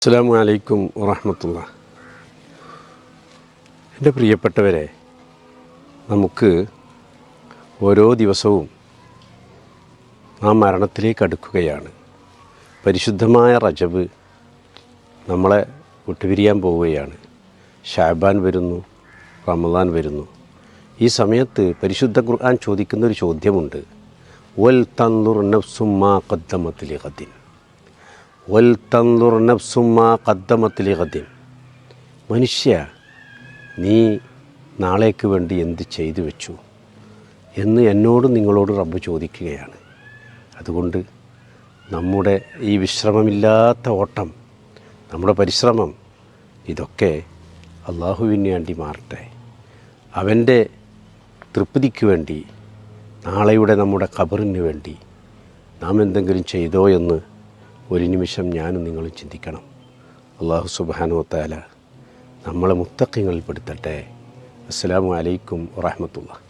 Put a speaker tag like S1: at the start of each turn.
S1: അസ്സലാമു അലൈക്കും വറഹ്മത്തുള്ളാഹി. എൻ്റെ പ്രിയപ്പെട്ടവരെ, നമുക്ക് ഓരോ ദിവസവും നാം മരണത്തിലേക്ക് അടുക്കുകയാണ്. പരിശുദ്ധമായ റജബ് നമ്മളെ വിട്ടുപിരിയാൻ പോവുകയാണ്. ശഅബാൻ വരുന്നു, റമദാൻ വരുന്നു. ഈ സമയത്ത് പരിശുദ്ധ ഖുർആൻ ചോദിക്കുന്നൊരു ചോദ്യമുണ്ട്. വൽ തൻദുർ നഫ്സും മാ ഖദ്ദമത് ലിഗദിൻ, വൽ തൻദുർ നഫ്സും മാ ഖദ്ദമത് ലിഗദിൻ. മനുഷ്യ, നീ നാളേക്ക് വേണ്ടി എന്ത് ചെയ്തു വെച്ചു എന്ന് എന്നോടും നിങ്ങളോട് റബ്ബ് ചോദിക്കുകയാണ്. അതുകൊണ്ട് നമ്മുടെ ഈ വിശ്രമമില്ലാത്ത ഓട്ടം, നമ്മുടെ പരിശ്രമം, ഇതൊക്കെ അള്ളാഹുവിന് വേണ്ടി മാറട്ടെ. അവൻ്റെ തൃപ്തിക്ക് വേണ്ടി, നാളെയുടെ നമ്മുടെ ഖബറിന് വേണ്ടി നാം എന്തെങ്കിലും ചെയ്തോ എന്ന് ഒരു നിമിഷം ഞാനും നിങ്ങളും ചിന്തിക്കണം. അള്ളാഹു സുബ്ഹാനഹു വ തആല നമ്മളെ മുത്തഖീങ്ങളിൽ പെടുത്തട്ടെ. അസ്സലാമു അലൈക്കും വറഹ്മത്തുള്ളാഹി.